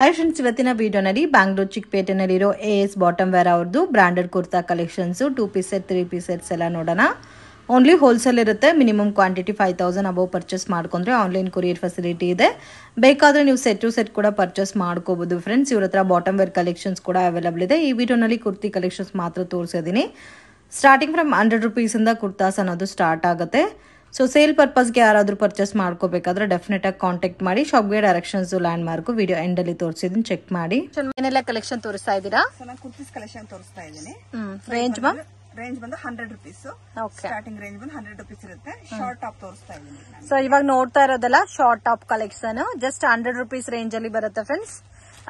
Hi friends, ಇವತ್ತಿನ ವಿಡಿಯೋನಲ್ಲಿ ಬ್ಯಾಂಗ್ಳೂರ್ ಚಿಕ್ಕಪೇಟೆನಲ್ಲಿರೋ AS ಬಾಟಮ್ ವೇರ್ ಅವ್ರದ್ದು branded kurta collections 2 piece set 3 piece sets ಎಲ್ಲ ನೋಡೋಣ. ಓನ್ಲಿ ಹೋಲ್ಸೇಲ್ ಇರುತ್ತೆ. ಮಿನಿಮಮ್ ಕ್ವಾಂಟಿಟಿ 5000 ಅಬೌವ್ ಪರ್ಚೇಸ್ ಮಾಡ್ಕೊಂಡ್ರೆ ಆನ್ಲೈನ್ ಕೊರಿಯರ್ ಫೆಸಿಲಿಟಿ ಇದೆ. ಬೇಕಾದರೆ ನೀವು ಸೆಟ್ ಟು ಸೆಟ್ ಕೂಡ ಪರ್ಚೇಸ್ ಮಾಡ್ಕೋಬಹುದು ಫ್ರೆಂಡ್ಸ್. ಇವ್ರ ಹತ್ರ ಬಾಟಮ್ ವೇರ್ ಕಲೆಕ್ಷನ್ಸ್ ಕೂಡ ಅವೈಲೇಬಲ್ ಇದೆ. ಈ ವಿಡಿಯೋನಲ್ಲಿ ಕುರ್ತಿ ಕಲೆಕ್ಷನ್ಸ್ ಮಾತ್ರ ತೋರಿಸಿದ್ದೀನಿ. ಸ್ಟಾರ್ಟಿಂಗ್ ಫ್ರಮ್ 100 ರೂಪೀಸಿಂದ ಕುರ್ತಾಸ್ ಅನ್ನೋದು ಸ್ಟಾರ್ಟ್ ಆಗುತ್ತೆ. ಸೊ ಸೇಲ್ ಪರ್ಪಸ್ಗೆ ಯಾರಾದರೂ ಪರ್ಚೇಸ್ ಮಾಡ್ಕೋಬೇಕಾದ್ರೆ ಡೆಫಿನೆಟ್ ಆಗಿ ಕಾಂಟ್ಯಾಕ್ಟ್ ಮಾಡಿ. ಶಾಪ್ಗೆ directions land mark video end ಅಲ್ಲಿ ತೋರಿಸಿದ್ದೀನಿ, ಚೆಕ್ ಮಾಡಿ. ಏನೆಲ್ಲ ಕಲೆಕ್ಷನ್ ತೋರಿಸ್ತಾ ಇದ್ದೀರಾ? ಕುರ್ತೀಸ್ ಕಲೆಕ್ಷನ್ ತೋರಿಸ್ತಾ ಇದ್ದೀನಿ. ರೇಂಜ್ ಬಂದು 100 ರೂಪೀಸ್. ಸ್ಟಾರ್ಟಿಂಗ್ ರೇಂಜ್ ಬಂದು 100 ರೂಪೀಸ್ ಇರುತ್ತೆ. ಶಾರ್ಟ್ ಟಾಪ್ ತೋರಿಸ್ತಾ ಇದ್ದೀನಿ. ಸೊ ಇವಾಗ ನೋಡ್ತಾ ಇರೋದಲ್ಲ short top collection, just 100 rupees range ಅಲ್ಲಿ ಬರುತ್ತೆ ಫ್ರೆಂಡ್ಸ್.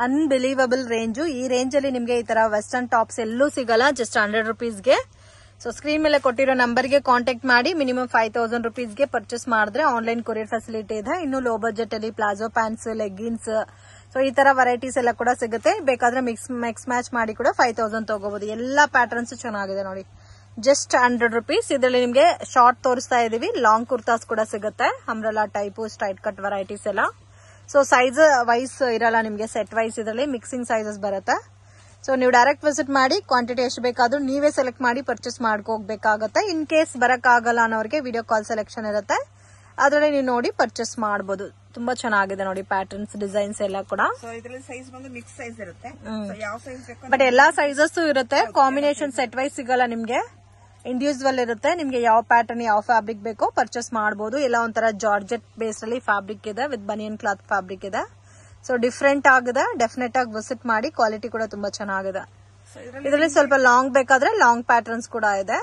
Unbelievable range. ಈ ರೇಂಜ್ ಅಲ್ಲಿ ನಿಮ್ಗೆ ಈ ತರ ವೆಸ್ಟರ್ನ್ ಟಾಪ್ಸ್ ಎಲ್ಲೂ ಸಿಗಲ್ಲ, ಜಸ್ಟ್ 100 ರೂಪೀಸ್ಗೆ. ಸೊ ಸ್ಕ್ರೀನ್ ಮೇಲೆ ಕೊಟ್ಟಿರೋ ನಂಬರ್ಗೆ ಕಾಂಟ್ಯಾಕ್ಟ್ ಮಾಡಿ. ಮಿನಿಮಮ್ 5000 ರೂಪೀಸ್ಗೆ ಪರ್ಚೇಸ್ ಮಾಡಿದ್ರೆ ಆನ್ಲೈನ್ ಕೊರಿಯರ್ ಫೆಸಿಲಿಟಿ ಇದೆ. ಇನ್ನು ಲೋ ಬಜೆಟ್ ಅಲ್ಲಿ ಪ್ಲಾಜೋ ಪ್ಯಾಂಟ್ಸ್, ಲೆಗ್ಗಿನ್ಸ್, ಸೊ ಈ ತರ ವೆರೈಟೀಸ್ ಎಲ್ಲ ಕೂಡ ಸಿಗುತ್ತೆ. ಬೇಕಾದ್ರೆ ಮಿಕ್ಸ್ ಮ್ಯಾಚ್ ಮಾಡಿ ಕೂಡ 5000 ತಗೋಬಹುದು. ಎಲ್ಲಾ ಪ್ಯಾಟರ್ನ್ಸ್ ಚೆನ್ನಾಗಿದೆ ನೋಡಿ. Just 100 rupees. ಇದರಲ್ಲಿ ನಿಮ್ಗೆ ಶಾರ್ಟ್ ತೋರಿಸ್ತಾ ಇದೀವಿ, ಲಾಂಗ್ ಕುರ್ತಾಸ್ ಕೂಡ ಸಿಗುತ್ತೆ. Umbrella type, straight cut varieties ಎಲ್ಲ. ಸೊ ಸೈಜ್ ವೈಸ್ ಇರಲ್ಲ ನಿಮ್ಗೆ, ಸೆಟ್ ವೈಸ್ ಇದರಲ್ಲಿ ಮಿಕ್ಸಿಂಗ್ ಸೈಜಸ್ ಬರುತ್ತೆ. ಸೊ ನೀವು ಡೈರೆಕ್ಟ್ ವಿಸಿಟ್ ಮಾಡಿ, ಕ್ವಾಂಟಿಟಿ ಎಷ್ಟು ಬೇಕಾದ್ರೂ ನೀವೇ ಸೆಲೆಕ್ಟ್ ಮಾಡಿ ಪರ್ಚೇಸ್ ಮಾಡ್ಕೋಬೇಕಾಗತ್ತೆ. ಇನ್ ಕೇಸ್ ಬರಕ್ಕಾಗಲ್ಲ ಅನ್ನೋರಿಗೆ ವಿಡಿಯೋ ಕಾಲ್ ಸೆಲೆಕ್ಷನ್ ಇರುತ್ತೆ, ಅದರಲ್ಲಿ ನೀವು ನೋಡಿ ಪರ್ಚೇಸ್ ಮಾಡಬಹುದು. ತುಂಬಾ ಚೆನ್ನಾಗಿದೆ ನೋಡಿ ಪ್ಯಾಟರ್ನ್ಸ್, ಡಿಸೈನ್ಸ್ ಎಲ್ಲ ಕೂಡ. ಬಟ್ ಎಲ್ಲಾ ಸೈಜಸ್ ಇರುತ್ತೆ. ಕಾಂಬಿನೇಷನ್ ಸೆಟ್ ವೈಸ್ ಸಿಗಲ್ಲ ನಿಮ್ಗೆ, ಇಂಡಿವಿಜುವಲ್ ಇರುತ್ತೆ. ನಿಮ್ಗೆ ಯಾವ ಪ್ಯಾಟರ್ನ್, ಯಾವ ಫ್ಯಾಬ್ರಿಕ್ ಬೇಕೋ ಪರ್ಚೇಸ್ ಮಾಡಬಹುದು. ಎಲ್ಲ ಒಂಥರ ಜಾರ್ಜೆಟ್ ಬೇಸ್ ಅಲ್ಲಿ ಫ್ಯಾಬ್ರಿಕ್ ಇದೆ, ವಿತ್ ಬನಿಯನ್ ಕ್ಲಾತ್ ಫ್ಯಾಬ್ರಿಕ್ ಇದೆ. ಸೊ ಡಿಫ್ರೆಂಟ್ ಆಗಿದೆ, ಡೆಫಿನೆಟ್ ಆಗಿ ವಿಸಿಟ್ ಮಾಡಿ. ಕ್ವಾಲಿಟಿ ಕೂಡ ತುಂಬಾ ಚೆನ್ನಾಗಿದೆ. ಇದರಲ್ಲಿ ಸ್ವಲ್ಪ ಲಾಂಗ್ ಬೇಕಾದ್ರೆ ಲಾಂಗ್ ಪ್ಯಾಟರ್ನ್ಸ್ ಕೂಡ ಇದೆ.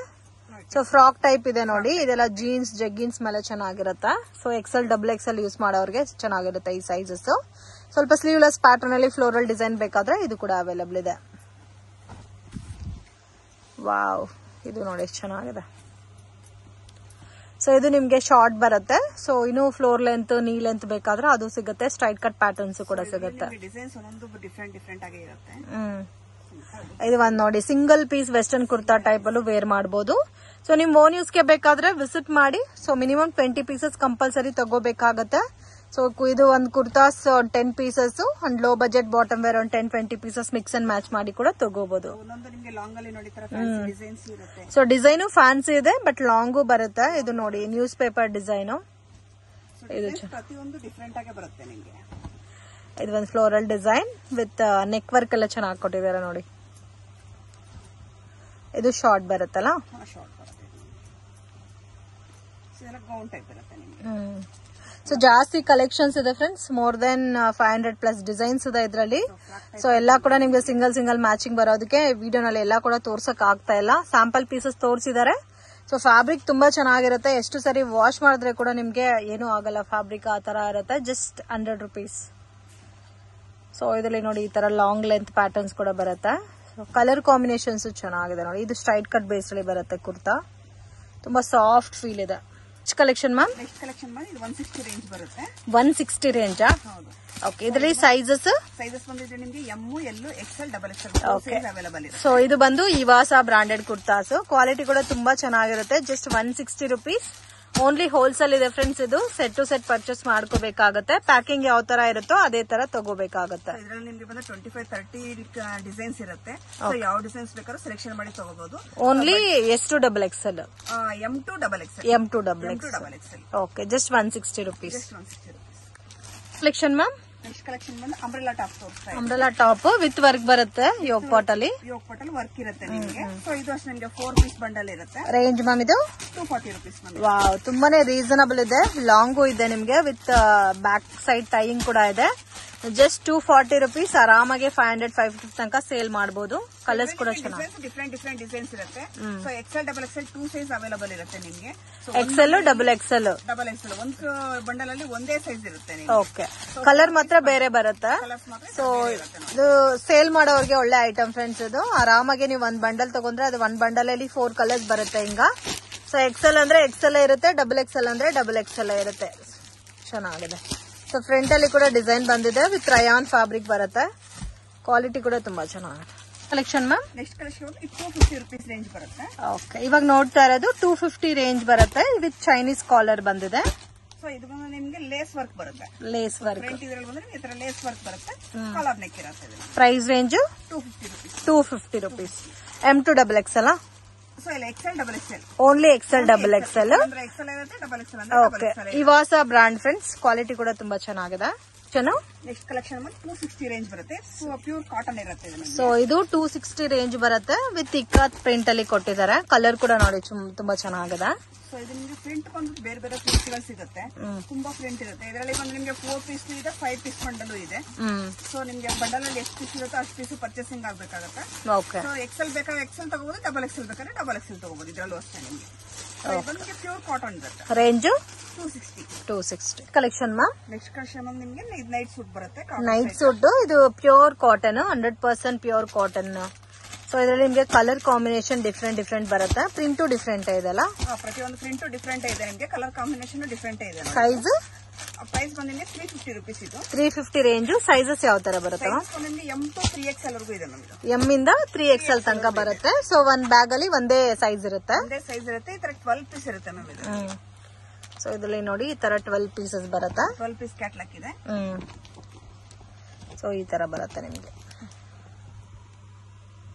ಸೊ ಫ್ರಾಕ್ ಟೈಪ್ ಇದೆ ನೋಡಿ. ಇದೆಲ್ಲ ಜೀನ್ಸ್, ಜಗ್ಗಿನ್ಸ್ ಮೇಲೆ ಚೆನ್ನಾಗಿರುತ್ತೆ. ಸೊ XL, XXL ಯೂಸ್ ಮಾಡೋರಿಗೆ ಚೆನ್ನಾಗಿರುತ್ತೆ ಈ ಸೈಜಸ್. ಸ್ವಲ್ಪ ಸ್ಲೀವ್ಲೆಸ್ ಪ್ಯಾಟರ್ನ್ ಅಲ್ಲಿ ಫ್ಲೋರಲ್ ಡಿಸೈನ್ ಬೇಕಾದ್ರೆ ಇದು ಕೂಡ ಅವೈಲೇಬಲ್ ಇದೆ. ವಾವ್, ಇದು ನೋಡಿ ಎಷ್ಟು ಚೆನ್ನಾಗಿದೆ. ಸೊ ಇದು ನಿಮ್ಗೆ ಶಾರ್ಟ್ ಬರುತ್ತೆ. ಸೊ ಇನ್ನು ಫ್ಲೋರ್ ಲೆಂತ್, ನೀ ಲೆಂತ್ ಬೇಕಾದ್ರೆ ಅದು ಸಿಗುತ್ತೆ. ಸ್ಟ್ರೈಟ್ ಕಟ್ ಪ್ಯಾಟರ್ನ್ಸ್ ಕೂಡ ಸಿಗುತ್ತೆ. ಇದು ಒಂದ್ ನೋಡಿ, single piece western kurta type ಅಲ್ಲೂ ವೇರ್ ಮಾಡಬಹುದು. ಸೊ ನಿಮ್ ಓನ್ ಯೂಸ್ಗೆ ಬೇಕಾದ್ರೆ ವಿಸಿಟ್ ಮಾಡಿ. ಸೊ ಮಿನಿಮಮ್ 20 ಪೀಸಸ್ ಕಂಪಲ್ಸರಿ ತಗೋಬೇಕಾಗತ್ತೆ. ಸೊ ಇದು ಒಂದು kurtas 10 pieces, and low budget bottom wear ಒಂದು 10-20 ಪೀಸಸ್ ಮಿಕ್ಸ್ ಅಂಡ್ ಮ್ಯಾಚ್ ಮಾಡಿ ಕೂಡ ತಗೋಬಹುದು. ಸೊ ಡಿಸೈನು ಫ್ಯಾನ್ಸಿ ಇದೆ, ಬಟ್ ಲಾಂಗು ಬರುತ್ತೆ. ಇದು ನೋಡಿ ನ್ಯೂಸ್ ಪೇಪರ್ ಡಿಸೈನು. ಇದು ಒಂದು floral design with neck work ಎಲ್ಲ ಚೆನ್ನಾಗಿ ಕೊಟ್ಟಿದ್ದಾರೆ ನೋಡಿ. ಇದು ಶಾರ್ಟ್ ಬರುತ್ತಲ್ಲ. ಸೊ ಜಾಸ್ತಿ ಕಲೆಕ್ಷನ್ಸ್ ಇದೆ ಫ್ರೆಂಡ್ಸ್. ಮೋರ್ ದೆನ್ 500+ ಡಿಸೈನ್ಸ್ ಇದೆ ಇದರಲ್ಲಿ. ಸೊ ಎಲ್ಲಾ ಕೂಡ ನಿಮ್ಗೆ ಸಿಂಗಲ್ ಮ್ಯಾಚಿಂಗ್ ಬರೋದಕ್ಕೆ ವಿಡಿಯೋನಲ್ಲಿ ಎಲ್ಲಾ ಕೂಡ ತೋರ್ಸಕ್ ಆಗ್ತಾ ಇಲ್ಲ. ಸ್ಯಾಂಪಲ್ ಪೀಸಸ್ ತೋರಿಸಿದ್ದಾರೆ. ಸೊ ಫ್ಯಾಬ್ರಿಕ್ ತುಂಬಾ ಚೆನ್ನಾಗಿರುತ್ತೆ. ಎಷ್ಟು ಸರಿ ವಾಶ್ ಮಾಡಿದ್ರೆ ಕೂಡ ನಿಮ್ಗೆ ಏನೂ ಆಗಲ್ಲ. ಫ್ಯಾಬ್ರಿಕ್ ಆ ತರ ಇರುತ್ತೆ. Just 100 rupees. ಸೊ ಇದರಲ್ಲಿ ನೋಡಿ ಈ ತರ ಲಾಂಗ್ ಲೆಂತ್ ಪ್ಯಾಟರ್ನ್ಸ್ ಕೂಡ ಬರುತ್ತೆ. ಕಲರ್ ಕಾಂಬಿನೇಷನ್ಸ್ ಚೆನ್ನಾಗಿದೆ ನೋಡಿ. ಇದು ಸ್ಟ್ರೈಟ್ ಕಟ್ ಬೇಸ್ ಅಲ್ಲಿ ಬರುತ್ತೆ ಕುರ್ತಾ. ತುಂಬಾ ಸಾಫ್ಟ್ ಫೀಲ್ ಇದೆ. ಕಲೆಕ್ಷನ್ ಮ್ಯಾಮ್, ನೆಕ್ಸ್ಟ್ ಕಲೆಕ್ಷನ್ ಮಾಡಿ 160 ರೇಂಜ್ ಬರುತ್ತೆ. 160 ರೇಂಜಾ? ಓಕೆ. ಇದರಲ್ಲಿ ಸೈಜಸ್ ಬಂದಿದೆ ನಿಮಗೆ M, L, XL, XXL available ಇದೆ. ಸೊ ಇದು ಬಂದು ಇವಾಸ ಬ್ರಾಂಡೆಡ್ ಕುರ್ತಾಸ್. ಕ್ವಾಲಿಟಿ ಕೂಡ ತುಂಬಾ ಚೆನ್ನಾಗಿರುತ್ತೆ. Just 160 rupees. ಓನ್ಲಿ ಹೋಲ್ಸೇಲ್ ಇದೆ ಫ್ರೆಂಡ್ಸ್. ಇದು ಸೆಟ್ ಟು ಸೆಟ್ ಪರ್ಚೇಸ್ ಮಾಡ್ಕೋಬೇಕಾಗತ್ತೆ. ಪ್ಯಾಕಿಂಗ್ ಯಾವ ತರ ಇರುತ್ತೋ ಅದೇ ತರ ತಗೋಬೇಕಾಗತ್ತೆ. ಇದರಲ್ಲಿ ನಿಮಗೆ ಬಂದು 25-30 ಡಿಸೈನ್ಸ್ ಇರುತ್ತೆ. ಸೊ ಯಾವ ಡಿಸೈನ್ಸ್ ಬೇಕಾದ್ರೂ ಸೆಲೆಕ್ಷನ್ ಮಾಡಿ ತಗೋಬಹುದು. ಓನ್ಲಿ ಎಷ್ಟು XXL? M to XXL. Okay. Just 160 rupees. Collection ma'am, next collection ಬಂದು ಅಂಬ್ರೆಲಾ ಟಾಪ್ ತೋರಿಸ್ತಾ ಇದೆ. ಅಂಬ್ರೆಲಾ ಟಾಪ್ ವಿತ್ ವರ್ಕ್ ಬರುತ್ತೆ. ಯೋಗ್ ಪಾಟ್ ಅಲ್ಲಿ ವರ್ಕ್ ಇರುತ್ತೆ ನಿಮಗೆ. ಸೊ ಇದು ಅಷ್ಟೇ ನಿಮಗೆ 4 ಪೀಸ್ ಬಂಡಲ್ ಇರುತ್ತೆ. ರೇಂಜ್ ಮ್ಯಾಮ್ ಇದು 240 ರೂಪೀಸ್. ವಾವ್, ತುಂಬಾನೇ ರೀಸನಬಲ್ ಇದೆ. ಲಾಂಗು ಇದೆ ನಿಮ್ಗೆ, ವಿತ್ ಬ್ಯಾಕ್ ಸೈಡ್ ಟೈಯಿಂಗ್ ಕೂಡ ಇದೆ. Just 240 rupees. ಆರಾಮಾಗಿ 500-550 ತನಕ ಸೇಲ್ ಮಾಡಬಹುದು. ಕಲರ್ಸ್ ಕೂಡ ಚೆನ್ನಾಗಿ ಡಿಫ್ರೆಂಟ್ ಡಿಸೈನ್ಸ್ ಇರುತ್ತೆ. So XL, XXL 2 size available ಇರುತ್ತೆ ನಿಮಗೆ. XL, XXL ಒಂದು ಬಂಡಲ್ ಅಲ್ಲಿ ಒಂದೇ ಸೈಜ್ ಇರುತ್ತೆ. ಓಕೆ. ಕಲರ್ ಮಾತ್ರ ಬೇರೆ ಬರುತ್ತೆ. ಸೊ ಇದು ಸೇಲ್ ಮಾಡೋರಿಗೆ ಒಳ್ಳೆ ಐಟಮ್ ಫ್ರೆಂಡ್ಸ್. ಇದು ಆರಾಮಾಗಿ ನೀವು ಒಂದ್ ಬಂಡಲ್ ತಗೊಂಡ್ರೆ ಅದು ಒಂದ್ ಬಂಡಲ್ ಅಲ್ಲಿ 4 ಕಲರ್ಸ್ ಬರುತ್ತೆ ಹಿಂಗ. ಸೊ XL ಅಂದ್ರೆ XL ಇರುತ್ತೆ, XXL ಅಂದ್ರೆ XXL ಇರುತ್ತೆ. ಚೆನ್ನಾಗಿದೆ. ಸೊ ಫ್ರಂಟ್ ಅಲ್ಲಿ ಕೂಡ ಡಿಸೈನ್ ಬಂದಿದೆ, ವಿತ್ ರಯಾನ್ ಫ್ಯಾಬ್ರಿಕ್ ಬರುತ್ತೆ. ಕ್ವಾಲಿಟಿ ಕೂಡ ತುಂಬಾ ಚೆನ್ನಾಗಿದೆ. Collection ma'am, next collection 250 rupees range ಬರುತ್ತೆ. ಓಕೆ. ಇವಾಗ ನೋಡ್ತಾ ಇರೋದು 250 ರೇಂಜ್ ಬರುತ್ತೆ. ವಿತ್ ಚೈನೀಸ್ ಕಾಲರ್ ಬಂದಿದೆ. ಸೊ ಇದು ಬಂದು ನಿಮ್ಗೆ ಲೇಸ್ ವರ್ಕ್ ಬರುತ್ತೆ. ಲೇಸ್ ವರ್ಕ್ ಫ್ರಂಟ್ ಇದ್ರಲ್ಲಿ ಬಂದ್ರೆ ಈ ತರ ಲೇಸ್ ವರ್ಕ್ ಬರುತ್ತೆ. ಕಾಲರ್ ನೆಕ್ ಇರುತ್ತೆ. Price range 250 rupees. M2XXL so ಇಲ್ಲ XL double XL only XL double XL. ಅಂದ್ರೆ XL ಇರುತ್ತೆ, ಡಬಲ್ XL ಅಂದ್ರೆ ಓಕೆ. ಇವಾಸ ಬ್ರಾಂಡ್ ಫ್ರೆಂಡ್ಸ್, ಕ್ವಾಲಿಟಿ ಕೂಡ ತುಂಬಾ ಚೆನ್ನಾಗಿದೆ. ನೆಕ್ಸ್ಟ್ ಕಲೆಕ್ಷನ್ ಬಂದು 260 ರೇಂಜ್ ಬರುತ್ತೆ. ಪ್ಯೂರ್ ಕಾಟನ್ ಇರುತ್ತೆ. ಸೊ ಇದು 260 ರೇಂಜ್ ಬರುತ್ತೆ ವಿತ್ ಇಕ್ಕಾತ್ ಪ್ರಿಂಟ್ ಅಲ್ಲಿ ಕೊಟ್ಟಿದ್ದಾರೆ. ಕಲರ್ ಕೂಡ ನೋಡಿ ತುಂಬಾ ಚೆನ್ನಾಗಿದೆ. ಸೊ ಇದು ನಿಮ್ಗೆ ಪ್ರಿಂಟ್ ಬಂದು ಬೇರೆ ಬೇರೆ ಪೀಸ್ಗಳು ಸಿಗುತ್ತೆ. ತುಂಬಾ ಪ್ರಿಂಟ್ ಇರುತ್ತೆ. ಇದರಲ್ಲಿ ಬಂದು ನಿಮ್ಗೆ 4 ಪೀಸ್ ಇದೆ, 5 ಪೀಸ್ ಬಂಡಲ್ ಇದೆ. ಸೊ ನಿಮ್ಗೆ ಬಂಡಲ್ ಅಲ್ಲಿ ಎಷ್ಟು ಪೀಸ್ ಇರುತ್ತೋ ಅಷ್ಟು ಪೀಸ್ ಪರ್ಚೇಸಿಂಗ್ ಆಗ್ಬೇಕಾಗುತ್ತೆ. ಸೊ XL ಬೇಕಾದ್ರೆ XL ತಗೋಬಹುದು, ಡಬಲ್ XL ಬೇಕಾದ್ರೆ ಡಬಲ್ XL ತಗೋಬಹುದು. ಇದರಲ್ಲೂ ಅಷ್ಟೇ ನಿಮ್ಗೆ ಪ್ಯೂರ್ ಕಾಟನ್ ಇರುತ್ತೆ. ರೇಂಜ್ 260 ಕಲೆಕ್ಷನ್ ನೆಕ್ಸ್ಟ್ ಕಲೆಕ್ಷನ್ ನಿಮ್ಗೆ ನೈಟ್ ಸೂಟ್ ಬರುತ್ತೆ. ನೈಟ್ ಸೂಟ್ ಇದು pure cotton, 100% pure cotton. So ಇದರಲ್ಲಿ ನಿಮ್ಗೆ ಕಲರ್ ಕಾಂಬಿನೇಷನ್ ಡಿಫ್ರೆಂಟ್ ಬರುತ್ತೆ. ಪ್ರಿಂಟು ಡಿಫ್ರೆಂಟ್ ಇದೆಲ್ಲ, ಪ್ರತಿಯೊಂದು ಪ್ರಿಂಟು ಡಿಫ್ರೆಂಟ್ ಇದೆ. ನಿಮ್ಗೆ ಕಲರ್ ಕಾಂಬಿನೇಷನ್ ಡಿಫ್ರೆಂಟ್ ಇದೆ. ಸೈಜ್ ಪ್ರೈಸ್ ಬಂದು ನಿಮ್ಗೆ 350 rupees. ಇದು 350 ರೇಂಜ್. ಸೈಜಸ್ ಯಾವ ತರ ಬರುತ್ತೆ? M to 3XL ವರೆಗೂ ಇದೆ ನಮ್ಗೆ. M ಇಂದ 3XL ತನಕ ಬರುತ್ತೆ. ಸೊ ಒಂದ್ ಬ್ಯಾಗ್ ಅಲ್ಲಿ ಒಂದೇ ಸೈಜ್ ಇರುತ್ತೆ. ಈ ತರ 12 ಪೀಸ್ ಇರುತ್ತೆ ಮ್ಯಾಮ್ ಇದು. ಸೊ ಇದರಲ್ಲಿ ನೋಡಿ ಈ ತರ 12 ಪೀಸಸ್ ಬರುತ್ತೆ. 12 ಪೀಸ್ ಕ್ಯಾಟ್ಲಾಗ್ ಇದೆ. ಸೊ ಈ ತರ ಬರುತ್ತೆ ನಿಮ್ಗೆ.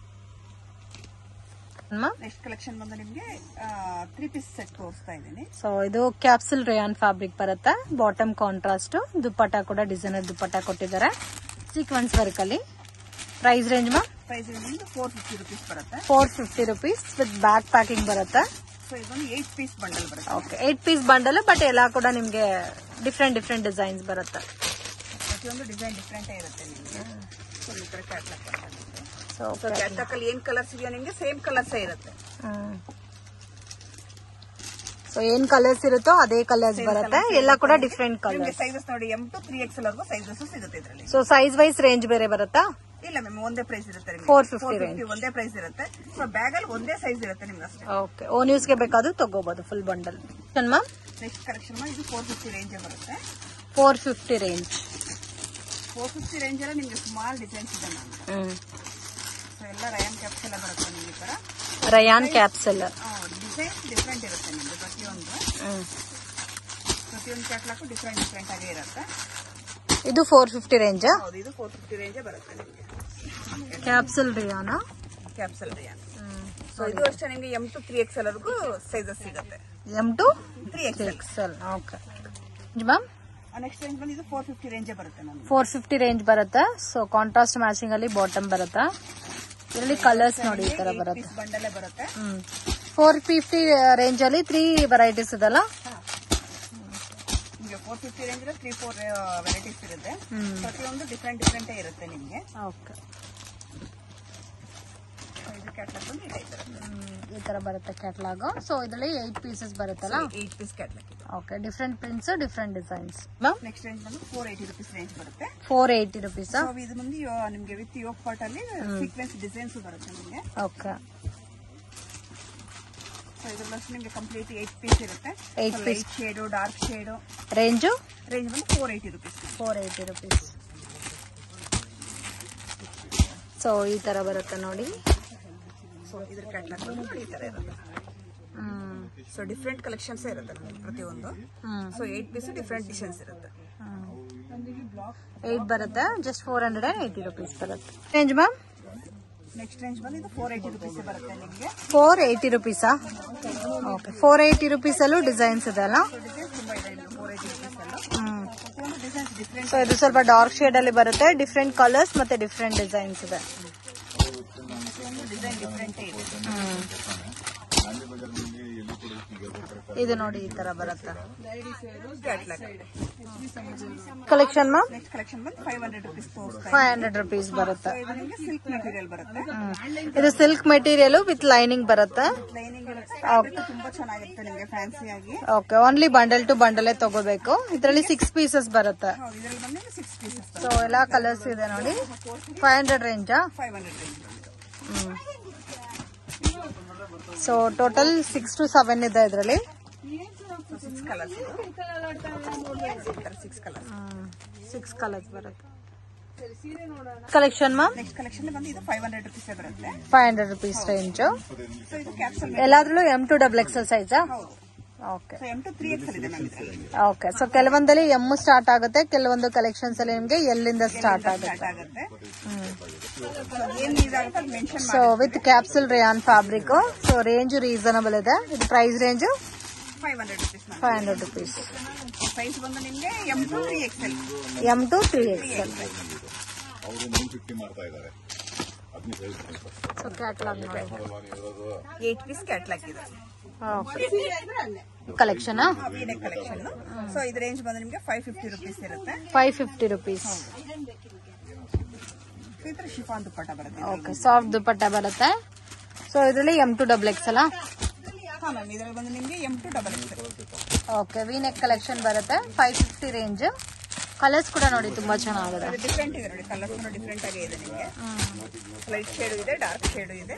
ನೆಕ್ಸ್ಟ್ ಕಲೆಕ್ಷನ್ ಬಂದು ನಿಮ್ಗೆ 3 ಪೀಸ್ ಸೆಟ್ ತೋರಿಸ್ತಾ ಇದ್ದೀನಿ. ಸೊ ಇದು ಕ್ಯಾಪ್ಸುಲ್ ರೇಯಾನ್ ಫ್ಯಾಬ್ರಿಕ್ ಬರುತ್ತೆ. ಬಾಟಮ್ ಕಾಂಟ್ರಾಸ್ಟ್, ದುಪ್ಪಟ್ಟ ಕೂಡ ಡಿಸೈನರ್ ದುಪ್ಪಟ್ಟ ಕೊಟ್ಟಿದ್ದಾರೆ ಸೀಕ್ವೆನ್ಸ್ ವರ್ಕ್ ಅಲ್ಲಿ. ಪ್ರೈಸ್ ರೇಂಜ್ ಪ್ರೈಸ್ 450 rupees ಬರುತ್ತೆ. 450 rupees ವಿತ್ ಬ್ಯಾಕ್ ಪ್ಯಾಕಿಂಗ್ ಬರುತ್ತೆ. ಸೊ ಇದೊಂದು 8 ಪೀಸ್ ಬಂಡಲ್ ಬರುತ್ತೆ. Okay, 8 piece bundle. ಬಟ್ ಎಲ್ಲ ಕೂಡ ನಿಮ್ಗೆ ಡಿಫ್ರೆಂಟ್ ಡಿಸೈನ್ಸ್ ಬರುತ್ತೆ. ಪ್ರತಿಯೊಂದು ಡಿಸೈನ್ ಡಿಫ್ರೆಂಟ್ ಇರುತ್ತೆ ನಿಮ್ಗೆ. ಸೊ ಈ ತರ ಕ್ಯಾಟ್ಲಾಗ್ ಬರುತ್ತೆ. ಸೊ ಕ್ಯಾಟ್ಲಾಗ್ ಅಲ್ಲಿ ಏನ್ ಕಲರ್ಸ್ ಇದೆಯೋ ನಿಮ್ಗೆ ಸೇಮ್ ಕಲರ್ಸ್ ಇರುತ್ತೆ. ಸೊ ಏನ್ ಕಲರ್ಸ್ ಇರುತ್ತೋ ಅದೇ ಕಲರ್ಸ್ ಬರುತ್ತೆ. ಎಲ್ಲ ಕೂಡ ಡಿಫ್ರೆಂಟ್ ಕಲರ್ಸ್. ಸೈಜಸ್ ನೋಡಿ M to 3XL ವರೆಗೂ ಸೈಜಸ್ ಸಿಗುತ್ತೆ ಇದರಲ್ಲಿ. ಸೊ ಸೈಜ್ ವೈಸ್ ರೇಂಜ್ ಬೇರೆ ಬರುತ್ತಾ? ಇಲ್ಲ ಮ್ಯಾಮ್, ಒಂದೇ ಪ್ರೈಸ್ ಇರುತ್ತೆ. 450 ರೇಂಜ್ ಒಂದೇ ಪ್ರೈಸ್ ಇರುತ್ತೆ. ಸೊ ಬ್ಯಾಗ್ ಅಲ್ಲಿ ಒಂದೇ ಸೈಜ್ ಇರುತ್ತೆ ನಿಮ್ಗೆ ಅಷ್ಟೇ. ಓಕೆ, ಓನ್ ಯೂಸ್ ಗೆ ಬೇಕಾದ್ರೂ ತಗೋಬಹುದು ಫುಲ್ ಬಂಡಲ್. ನೆಕ್ಸ್ಟ್ ಕಲೆಕ್ಷನ್ ಇದು 450 ರೇಂಜ್ ಬರುತ್ತೆ. 450 ರೇಂಜ್. 450 ರೇಂಜ್ ಅಲ್ಲಿ ನಿಮ್ಗೆ ಸುಮಾರು ಡಿಸೈನ್ಸ್ ಇದೆ ಮ್ಯಾಮ್. ಸೊ ಎಲ್ಲ ರಯಾನ್ ಕ್ಯಾಪ್ಸೂಲ್ ಬರುತ್ತೆ ನಿಮ್ಗೆ. ಈ ತರ ರಯಾನ್ ಕ್ಯಾಪ್ಸೂಲ್ ಡಿಸೈನ್ ಡಿಫ್ರೆಂಟ್ ಇರುತ್ತೆ ನಿಮ್ಗೆ. ಪ್ರತಿಯೊಂದು ಕ್ಯಾಟ್ಲಾಗ್ ಡಿಫ್ರೆಂಟ್ ಆಗೇ ಇರುತ್ತೆ. ಇದು 450 ರೇಂಜ್. ಹೌದು, ಇದು 450 ರೇಂಜ್ ಬರುತ್ತೆ ನಿಮ್ಗೆ. Capsule rayon. ಸೊ ಇದು ಅಷ್ಟೇ ನಿಮ್ಗೆ M to 3XL ವರೆಗೂ ಸೈಜಸ್ ಸಿಗುತ್ತೆ. M to 3XL. Okay ma'am. Next range ಬಂದು ಇದು 450 ರೇಂಜ್ ಬರುತ್ತೆ ನಮ್ಗೆ. 450 ರೇಂಜ್ ಬರುತ್ತೆ. ಸೊ ಕಾಂಟ್ರಾಸ್ಟ್ ಮ್ಯಾಚಿಂಗ್ ಅಲ್ಲಿ ಬಾಟಮ್ ಬರುತ್ತೆ. ಇದರಲ್ಲಿ ಕಲರ್ಸ್ ನೋಡಿ ಈ ತರ ಬರುತ್ತೆ. ಬಂಡಲ್ ಬರುತ್ತೆ. 450 ರೇಂಜ್ ಅಲ್ಲಿ 3 ವೆರೈಟೀಸ್ ಇದೆಲ್ಲ. 450 ರೇಂಜ್ 3-4 ವೆರೈಟೀಸ್ ಇರುತ್ತೆ. ಪ್ರತಿಯೊಂದು ಡಿಫ್ರೆಂಟ್ ಇರುತ್ತೆ ನಿಮ್ಗೆ. ಓಕೆ, ಇದು ಕ್ಯಾಟ್ಲಾಗ್ ಬಂದು ಈ ತರ ಬರುತ್ತೆ ಕ್ಯಾಟ್ಲಾಗ್. ಸೊ ಇದರಲ್ಲಿ 8 ಪೀಸಸ್ ಬರುತ್ತಲ್ಲ. 8 piece catalogue. Okay, different prints, different designs. Next range ಬಂದು 480 rupees ರೇಂಜ್ ಬರುತ್ತೆ. 480 rupees. ಸೊ ಇದು ಬಂದು ನಿಮ್ಗೆ ವಿತ್ ಯೋಕ್ ಪಾರ್ಟ್ ಅಲ್ಲಿ ಸೀಕ್ವೆನ್ಸ್ ಡಿಸೈನ್ಸ್ ಬರುತ್ತೆ ನಿಮ್ಗೆ. ಓಕೆ. ಸೊ ಇದರಲ್ಲಿ ನಿಮ್ಗೆ ಕಂಪ್ಲೀಟ್ 8 ಪೀಸ್ ಇರುತ್ತೆ. 8 piece. Light shade, dark shade. Range ಬಂದು 480 rupees. 480 rupees. ಸೊ ಈ ತರ ಬರುತ್ತೆ ನೋಡಿ. ಸೊ ಇದ್ರ ಕ್ಯಾಟ್ಲಾಗ್ ಬಂದು ಈ ತರ ಇರುತ್ತೆ. ಸೊ ಡಿಫ್ರೆಂಟ್ ಕಲೆಕ್ಷನ್ಸ್ ಇರುತ್ತೆ ಪ್ರತಿಯೊಂದು. ಸೊ 8 ಪೀಸ್ ಡಿಫ್ರೆಂಟ್ ಡಿಸೈನ್ಸ್ ಇರುತ್ತೆ. 8 ಬರುತ್ತೆ. ಜಸ್ಟ್ 480 rupees ಬರುತ್ತೆ. Range ma'am? ನೆಕ್ಸ್ಟ್ ರೇಂಜ್ ಬಂದು ಇದು 480 rupees ಬರುತ್ತೆ ನಿಮಗೆ. 480 rupees. ಓಕೆ, 480 rupees ಅಲ್ಲೂ ಡಿಸೈನ್ಸ್ ಇದೆ ಅಲ್ಲ? ತುಂಬಾ ಇದೆ 480 rupees ಅಲ್ಲ. Designs different. ಸೊ ಇದು ಸ್ವಲ್ಪ ಡಾರ್ಕ್ ಶೇಡ್ ಅಲ್ಲಿ ಬರುತ್ತೆ. ಡಿಫ್ರೆಂಟ್ ಕಲರ್ಸ್ ಮತ್ತೆ ಡಿಫ್ರೆಂಟ್ ಡಿಸೈನ್ಸ್ ಇದೆ. ಡಿಸೈನ್ ಡಿಫ್ರೆಂಟ್ ಇದೆ. ಇದು ನೋಡಿ ಈ ತರ ಬರುತ್ತೆ catalogue. Collection ma'am? Next collection ಬಂದು 500 rupees ತೋರಿಸ್ತಾ ಇದೆ. 500 rupees ಬರುತ್ತೆ. ಇದು ನಿಮಗೆ ಸಿಲ್ಕ್ ಮೆಟೀರಿಯಲ್ ಬರುತ್ತೆ. ಇದು ಸಿಲ್ಕ್ ಮೆಟೀರಿಯಲ್ ವಿತ್ ಲೈನಿಂಗ್ ಬರುತ್ತೆ. ಲೈನಿಂಗ್ ಇರುತ್ತೆ. ತುಂಬಾ ಚೆನ್ನಾಗಿರುತ್ತೆ ನಿಮಗೆ ಫ್ಯಾನ್ಸಿ ಆಗಿ. Okay, only bundle to bundle ತಗೋಬೇಕು. ಇದರಲ್ಲಿ 6 ಪೀಸಸ್ ಬರುತ್ತೆ. ಇದರಲ್ಲಿ ಬಂದು 6 ಪೀಸಸ್. ಸೊ ಎಲ್ಲಾ ಕಲರ್ಸ್ ಇದೆ ನೋಡಿ. 500 range. 500 range. So total 6 to 7 ಇದೆ ಇದರಲ್ಲಿ. 6 ಕಲರ್ಸ್. 6 ಕಲರ್ಸ್ ಬರುತ್ತೆ. Collection ma'am? ನೆಕ್ಸ್ಟ್ ಕಲೆಕ್ಷನ್ ಬಂದು ಇದು 500 rupees ಬರುತ್ತೆ. 500 rupees ರೇಂಜ್. ಸೊ ಇದು ಕ್ಯಾಪ್ಸೂಲ್ ಎಲ್ಲಾದ್ರಲ್ಲೂ M to XXL ಸೈಜ್. ಹೌದು. Okay. So M to 3XL ಇದೆ ಮ್ಯಾಮ್ ಇದರಲ್ಲಿ. ಓಕೆ. ಸೊ ಕೆಲವೊಂದಲ್ಲಿ ಎಮ್ ಸ್ಟಾರ್ಟ್ ಆಗುತ್ತೆ, ಕೆಲವೊಂದು ಕಲೆಕ್ಷನ್ಸ್ ಅಲ್ಲಿ ನಿಮ್ಗೆ ಎಲ್ಲಿಂದ ಸ್ಟಾರ್ಟ್ ಆಗುತ್ತೆ. ಏನ್ ಯೂಸ್ ಆಗುತ್ತೆ ಅದು mention so with capsule rayon fabric. So range reasonable ಇದೆ. ಇದು price range 500 rupees ma'am. 500 rupees. Size ಬಂದು ನಿಮ್ಗೆ M to 3XL. M to 3XL. ಅವರು 950 ಮಾಡ್ತಾ ಇದ್ದಾರೆ. ಸೊ ಕ್ಯಾಟಲಾಗ್ ನೋಡಿ. 8 ಪೀಸ್ ಕ್ಯಾಟಲಾಗ್ ಇದೆ. Collection V-neck collection. ಸೊ ಇದು ರೇಂಜ್ ಬಂದು ನಿಮ್ಗೆ 550 rupees ಇರುತ್ತೆ. 550 rupees. ಈ ತರ ಶಿಫಾನ್ ದುಪ್ಪಟ್ಟ ಬರುತ್ತೆ. ಓಕೆ. ಸಾಫ್ಟ್ ದುಪ್ಪಟ್ಟ ಬರುತ್ತೆ. ಸೊ ಇದರಲ್ಲಿ M to XXL ಅಲ್ಲ? ಹಾ ಮ್ಯಾಮ್, ಇದರಲ್ಲಿ ಬಂದು ನಿಮ್ಗೆ M to XXL. Okay. V-neck collection ಬರುತ್ತೆ. 550 ರೇಂಜ್. ಕಲರ್ಸ್ ಕೂಡ ನೋಡಿ ತುಂಬಾ ಚೆನ್ನಾಗಿದೆ. ಡಿಫ್ರೆಂಟ್ ಇದೆ ನೋಡಿ, ಕಲರ್ಸ್ ಕೂಡ ಡಿಫ್ರೆಂಟ್ ಆಗಿ ಇದೆ ನಿಮಗೆ. ಲೈಟ್ ಶೇಡ್ ಇದೆ, ಡಾರ್ಕ್ ಶೇಡ್ ಇದೆ.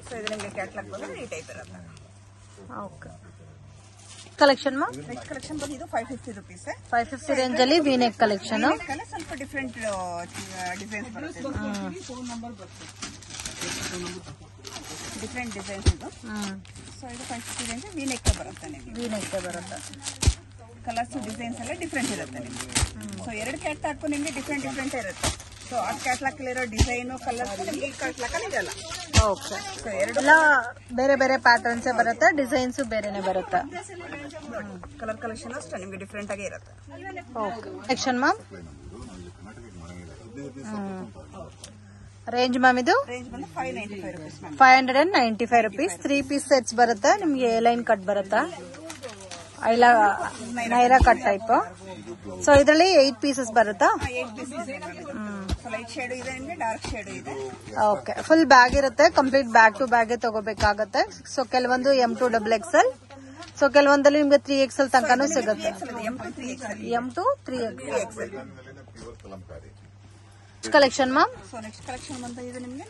ಸೊ ಇದು ನಿಮಗೆ ಕ್ಯಾಟಲಾಗ್ ಬಂದು ಈ ಟೈಪ್ ಇರುತ್ತೆ. ಓಕೆ. ಕಲೆಕ್ಷನ್ ನೆಕ್ಸ್ಟ್ ಕಲೆಕ್ಷನ್ ಬಂದು ಇದು 550 rupees. 550 ರೇಂಜ್ ಅಲ್ಲಿ V-neck ಕಲೆಕ್ಷನ್. ಸ್ವಲ್ಪ ಡಿಫ್ರೆಂಟ್ ಡಿಸೈನ್ಸ್ ಬರುತ್ತೆ. ಡಿಫ್ರೆಂಟ್ ಡಿಸೈನ್ಸ್ ಇದು. ಸೊ ಇದು 550 ರೇಂಜ್ V-neck ಬರುತ್ತೆ ನಿಮಗೆ. V-neck ಬರುತ್ತೆ. ಕಲರ್ಸ್ ಡಿಸೈನ್ಸ್ ಎಲ್ಲ ಡಿಫ್ರೆಂಟ್ ಇರುತ್ತೆ ನಿಮಗೆ. ಸೊ ಎರಡು ಕ್ಯಾಟ್ಲಾಕ್ ನಿಮಗೆ ಡಿಫ್ರೆಂಟ್ ಇರುತ್ತೆ. ಸೊ ಆ ಕ್ಯಾಟ್ಲಾಕ್ ಇರೋ ಡಿಸೈನ್ ಕಲರ್ಸ್ ನಿಮಗೆ ಈ ಕ್ಯಾಟ್ಲಾಕ್ ಅಲ್ಲಿ ಇರಲ್ಲ. ಓಕೆ. ಎಲ್ಲ ಬೇರೆ ಬೇರೆ ಪ್ಯಾಟರ್ನ್ಸ್ ಬರುತ್ತೆ, ಡಿಸೈನ್ಸ್ ಬೇರೆನೆ ಬರುತ್ತೆ. ಕಲರ್ ಕಲೆಕ್ಷನ್ ಅಷ್ಟೇ ನಿಮಗೆ ಡಿಫ್ರೆಂಟ್ ಆಗಿ ಇರುತ್ತೆ. Okay. Collection ma'am range ma'am ಇದು ರೇಂಜ್ ಬಂದು 595 rupees ma'am. 595 rupees. 3 piece sets ಬರುತ್ತೆ ನಿಮ್ಗೆ. ಎ ಲೈನ್ ಕಟ್ ಬರುತ್ತೆ, ಇಲ್ಲ ನೈರಾ ಕಟ್ ಟೈಪ್. ಸೊ ಇದರಲ್ಲಿ 8 ಪೀಸಸ್ ಬರುತ್ತಾ? 8 ಪೀಸ್ ಇದೆ. ಲೈಟ್ ಶೇಡ್ ಇದೆ ನಿಮಗೆ, ಡಾರ್ಕ್ ಶೇಡ್ ಇದೆ. ಓಕೆ. ಫುಲ್ ಬ್ಯಾಗ್ ಇರುತ್ತೆ, ಕಂಪ್ಲೀಟ್ ಬ್ಯಾಗ್ ಟು ಬ್ಯಾಗ್ ತಗೋಬೇಕಾಗತ್ತೆ. ಸೊ ಕೆಲವೊಂದು M to XXL. ಸೊ ಕೆಲವೊಂದಲ್ಲಿ ನಿಮ್ಗೆ 3XL ತನಕನೂ ಸಿಗುತ್ತೆ. M to 3XL. Collection ma'am so next collection ಬಂದು ಇದು ನಿಮಗೆ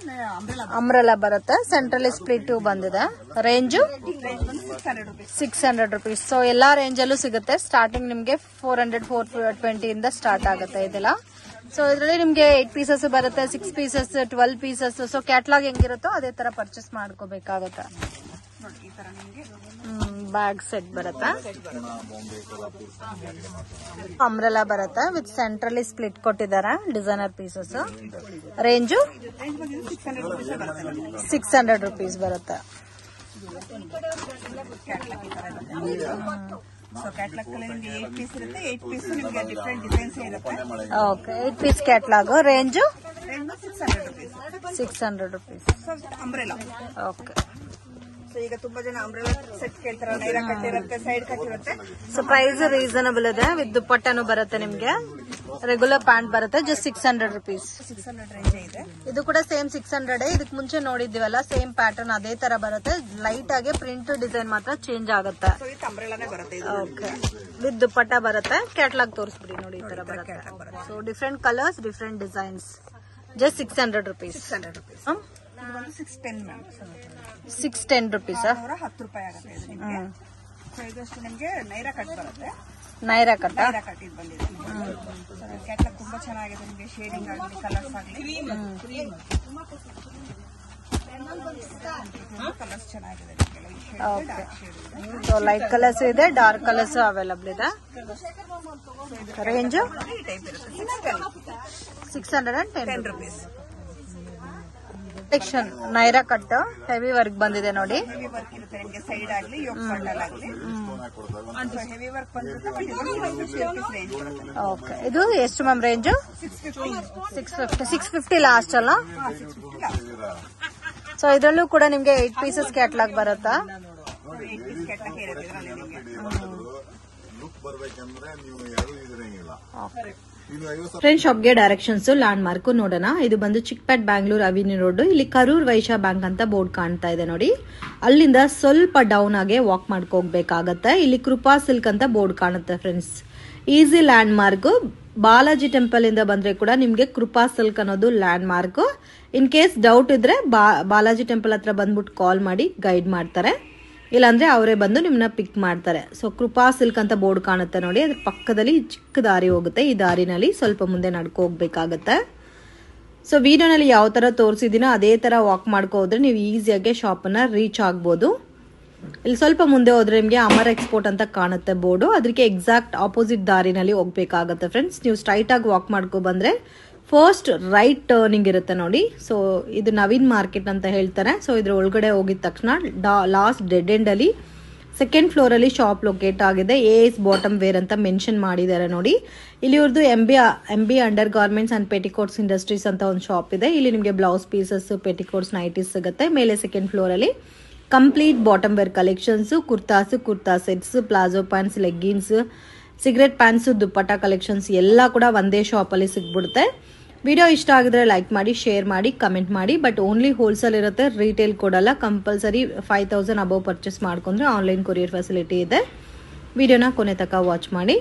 ಅಂಬ್ರೆಲಾ ಬರುತ್ತೆ. ಸೆಂಟ್ರಲ್ ಸ್ಪ್ಲಿಟ್ ಬಂದಿದೆ. ರೇಂಜ್ ಬಂದು 600 rupees. 600 rupees. ಸೊ ಎಲ್ಲಾ ರೇಂಜ್ ಅಲ್ಲೂ ಸಿಗುತ್ತೆ. ಸ್ಟಾರ್ಟಿಂಗ್ ನಿಮ್ಗೆ 400 420 ಇಂದ ಸ್ಟಾರ್ಟ್ ಆಗುತ್ತೆ ಇದೆಲ್ಲ. ಸೊ ಇದರಲ್ಲಿ ನಿಮ್ಗೆ 8 ಪೀಸಸ್ ಬರುತ್ತೆ, 6 ಪೀಸಸ್, 12 ಪೀಸಸ್. ಸೊ ಕ್ಯಾಟ್ಲಾಗ್ ಹೆಂಗಿರುತ್ತೋ ಅದೇ ತರ ಪರ್ಚೇಸ್ ಮಾಡ್ಕೋಬೇಕಾಗತ್ತೆ. ನೋಡಿ ಈ ತರ ನಿಮಗೆ ಬ್ಯಾಗ್ ಸೆಟ್ ಬರುತ್ತೆ. ಅಂಬ್ರೆಲಾ ಬರುತ್ತೆ ವಿತ್ ಸೆಂಟ್ರಲಿ ಸ್ಪ್ಲಿಟ್ ಕೊಟ್ಟಿದ್ದಾರೆ. Designer pieces. ರೇಂಜು 600 rupees ಬರುತ್ತೆ. ಸೊ ಕ್ಯಾಟ್ಲಾಗ್ ಅಲ್ಲಿ ನಿಮಗೆ 8 ಪೀಸ್ ಇರುತ್ತೆ. 8 ಪೀಸ್ ನಿಮಗೆ ಡಿಫ್ರೆಂಟ್ ಡಿಸೈನ್ಸ್ ಇರುತ್ತೆ. Okay. 8 piece catalogue. Range 600 rupees. 600 rupees. So umbrella. Okay. So ಈಗ ತುಂಬಾ ಜನ ಅಂಬ್ರೆಲಾ ಸೆಟ್ ಕೇಳ್ತಾರೆ. ನೈರಾ ಕಟ್ ಇರುತ್ತೆ, ಸೈಡ್ ಕಟ್ ಇರುತ್ತೆ. ಸೊ ಪ್ರೈಸ್ ರೀಸನಬಲ್ ಇದೆ. ವಿತ್ ದುಪ್ಪಟ್ಟನು ಬರುತ್ತೆ ನಿಮ್ಗೆ. ರೆಗ್ಯುಲರ್ ಪ್ಯಾಂಟ್ ಬರುತ್ತೆ. Just 600 rupees. 600 ರೇಂಜ್ ಇದೆ. ಇದು ಕೂಡ ಸೇಮ್ 600. ಇದಕ್ ಮುಂಚೆ ನೋಡಿದ್ದೀವಲ್ಲ ಸೇಮ್ ಪ್ಯಾಟರ್ನ್ ಅದೇ ತರ ಬರುತ್ತೆ. ಲೈಟ್ ಆಗಿ ಪ್ರಿಂಟ್ ಡಿಸೈನ್ ಮಾತ್ರ ಚೇಂಜ್ ಆಗುತ್ತೆ. ಸೊ ಇದು ಅಂಬ್ರೆಲಾನೇ ಬರುತ್ತೆ ಇದು. ಓಕೆ. ವಿತ್ ದುಪ್ಪಟ್ಟ ಬರುತ್ತೆ. ಕ್ಯಾಟ್ಲಾಗ್ ತೋರಿಸ್ಬಿಡಿ ನೋಡಿ, ಈ ತರ ಬರುತ್ತೆ. So different colours, different designs. Just 600 rupees. 600 rupees. ಇದು ಬಂದು 610 ಮ್ಯಾಮ್. 610 rupees. 110 ರೂಪಾಯಿ ಆಗುತ್ತೆ ಇದು ನಿಮಗೆ. ಸೊ ಇದಷ್ಟು ನಿಮಗೆ ನೈರಾ ಕಟ್ ಬರುತ್ತೆ. ನೈರಾ ಕಟ್ಟ. ನೈರಾ ಕಟ್ ಇದು ಬಂದಿದೆ. ಕ್ಯಾಟ್ಲಾಗ್ ತುಂಬಾ ಚೆನ್ನಾಗಿದೆ ನಿಮಗೆ. ಶೇಡಿಂಗ್ ಆಗಲಿ, ಕಲರ್ಸ್ ಆಗಲಿ, ಕಲರ್ಸ್ ಚೆನ್ನಾಗಿದೆ ನಿಮಗೆ. ಸೊ ಲೈಟ್ ಕಲರ್ಸ್ ಇದೆ, ಡಾರ್ಕ್ ಕಲರ್ಸ್ ಅವೈಲಬಲ್ ಇದೆ. ರೇಂಜ್ ಈ ಟೈಪ್ ಇರುತ್ತೆ. 610 rupees. Section Naira cut heavy work ಬಂದಿದೆ ನೋಡಿ. ಹೆವಿ ವರ್ಕ್ ಇರುತ್ತೆ ನಿಮಗೆ. ಸೈಡ್ ಆಗಲಿ, ಯೋಕ್ ಬಂಡಲ್ ಆಗಲಿ ಹೆವಿ ವರ್ಕ್ ಬಂದಿರುತ್ತೆ. ಬಟ್ ಇದು 650 rupees ರೇಂಜ್ ಬರುತ್ತೆ. ಓಕೆ. ಇದು ಎಷ್ಟು ಮ್ಯಾಮ್ ರೇಂಜ್? 650. 650 ಲಾಸ್ಟ್ ಅಲ್ಲ? 650 ಲಾಸ್ಟ್. ಸೊ ಇದರಲ್ಲೂ ಕೂಡ ನಿಮ್ಗೆ 8 ಪೀಸಸ್ ಕ್ಯಾಟ್ಲಾಗ್ ಬರುತ್ತಾ? 8 ಪೀಸ್ ಕ್ಯಾಟ್ಲಾಗ್ ಇರುತ್ತೆ ಇದರಲ್ಲಿ ನಿಮಗೆ. ಲುಕ್ ಬರ್ಬೇಕಂದ್ರೆ ನೀವು ಯಾರು ಇದ್ರಂಗಿಲ್ಲ. ಫ್ರೆಂಡ್ ಶಾಪ್ಗೆ ಡೈರೆಕ್ಷನ್ಸ್ ಲ್ಯಾಂಡ್ ಮಾರ್ಕ್ ನೋಡೋಣ. ಇದು ಬಂದು ಚಿಕ್ಪೇಟ್ ಬ್ಯಾಂಗ್ಳೂರ್ ಅವಿನಿ ರೋಡ್. ಇಲ್ಲಿ ಕರೂರ್ ವೈಶ್ಯ ಬ್ಯಾಂಕ್ ಅಂತ ಬೋರ್ಡ್ ಕಾಣ್ತಾ ಇದೆ ನೋಡಿ. ಅಲ್ಲಿಂದ ಸ್ವಲ್ಪ ಡೌನ್ ಆಗಿ ವಾಕ್ ಮಾಡ್ಕೋಗ್ಬೇಕಾಗತ್ತೆ. ಇಲ್ಲಿ ಕೃಪಾ ಸಿಲ್ಕ್ ಅಂತ ಬೋರ್ಡ್ ಕಾಣುತ್ತೆ friends. Easy land mark. Balaji temple ಇಂದ ಬಂದ್ರೆ ಕೂಡ ನಿಮ್ಗೆ ಕೃಪಾ ಸಿಲ್ಕ್ ಅನ್ನೋದು land mark. In case doubt ಇದ್ರೆ ಬಾಲಾಜಿ ಟೆಂಪಲ್ ಹತ್ರ ಬಂದ್ಬಿಟ್ಟು ಕಾಲ್ ಮಾಡಿ ಗೈಡ್ ಮಾಡ್ತಾರೆ, ಇಲ್ಲಾಂದ್ರೆ ಅವರೇ ಬಂದು ನಿಮ್ಮನ್ನ ಪಿಕ್ ಮಾಡ್ತಾರೆ. ಸೊ ಕೃಪಾ ಸಿಲ್ಕ್ ಅಂತ ಬೋರ್ಡ್ ಕಾಣುತ್ತೆ ನೋಡಿ. ಅದ್ರ ಪಕ್ಕದಲ್ಲಿ ಚಿಕ್ಕ ದಾರಿ ಹೋಗುತ್ತೆ. ಈ ದಾರಿನಲ್ಲಿ ಸ್ವಲ್ಪ ಮುಂದೆ ನಡ್ಕೊ ಹೋಗ್ಬೇಕಾಗತ್ತೆ. ಸೊ ವಿಡಿಯೋನಲ್ಲಿ ಯಾವ ತರ ತೋರಿಸಿದೀನೋ ಅದೇ ತರ ವಾಕ್ ಮಾಡ್ಕೋ ಹೋದ್ರೆ ನೀವು ಈಸಿಯಾಗಿ ಶಾಪ್ ಅನ್ನ ರೀಚ್ ಆಗ್ಬೋದು. ಇಲ್ಲಿ ಸ್ವಲ್ಪ ಮುಂದೆ ಹೋದ್ರೆ ನಿಮಗೆ ಅಮರ್ ಎಕ್ಸ್ಪೋರ್ಟ್ ಅಂತ ಕಾಣುತ್ತೆ ಬೋರ್ಡು. ಅದಕ್ಕೆ ಎಕ್ಸಾಕ್ಟ್ ಆಪೋಸಿಟ್ ದಾರಿನಲ್ಲಿ ಹೋಗ್ಬೇಕಾಗತ್ತೆ ಫ್ರೆಂಡ್ಸ್. ನೀವು ಸ್ಟ್ರೈಟ್ ಆಗಿ ವಾಕ್ ಮಾಡ್ಕೊ ಬಂದ್ರೆ ಫಸ್ಟ್ ರೈಟ್ ಟರ್ನಿಂಗ್ ಇರುತ್ತೆ ನೋಡಿ. ಸೊ ಇದು ನವೀನ್ ಮಾರ್ಕೆಟ್ ಅಂತ ಹೇಳ್ತಾರೆ. ಸೊ ಇದ್ರ ಒಳಗಡೆ ಹೋಗಿದ ತಕ್ಷಣ ಲಾಸ್ಟ್ ಡೆಡ್ ಎಂಡ್ ಅಲ್ಲಿ ಸೆಕೆಂಡ್ ಫ್ಲೋರ್ ಅಲ್ಲಿ ಶಾಪ್ ಲೊಕೇಟ್ ಆಗಿದೆ. AS ಬಾಟಮ್ ವೇರ್ ಅಂತ ಮೆನ್ಷನ್ ಮಾಡಿದ್ದಾರೆ ನೋಡಿ. ಇಲ್ಲಿ ಇವ್ರದ್ದು MB under garments and petticoats industries ಅಂತ ಒಂದು ಶಾಪ್ ಇದೆ. ಇಲ್ಲಿ ನಿಮಗೆ ಬ್ಲೌಸ್ ಪೀಸಸ್, ಪೆಟಿಕೋಟ್ಸ್, ನೈಟೀಸ್ ಸಿಗುತ್ತೆ. ಮೇಲೆ ಸೆಕೆಂಡ್ ಫ್ಲೋರ್ ಅಲ್ಲಿ complete bottom wear collections, kurta sets, palazzo pants, leggings, cigarette pants, dupatta collections ಎಲ್ಲ ಕೂಡ ಒಂದೇ ಶಾಪ್ ಅಲ್ಲಿ ಸಿಗ್ಬಿಡುತ್ತೆ. ವಿಡಿಯೋ ಇಷ್ಟ ಆಗಿದ್ರೆ ಲೈಕ್ ಮಾಡಿ, ಶೇರ್ ಮಾಡಿ, ಕಮೆಂಟ್ ಮಾಡಿ. ಬಟ್ ಓನ್ಲಿ ಹೋಲ್ಸೇಲ್ ಇರುತ್ತೆ, ರೀಟೇಲ್ ಕೊಡಲ್ಲ. ಕಂಪಲ್ಸರಿ 5000 ಅಬೌವ್ ಪರ್ಚೇಸ್ ಮಾಡ್ಕೊಂಡ್ರೆ ಆನ್ಲೈನ್ ಕೊರಿಯರ್ ಫೆಸಿಲಿಟಿ ಇದೆ. ವಿಡಿಯೋನ ಕೊನೆ ತನಕ ವಾಚ್ ಮಾಡಿ.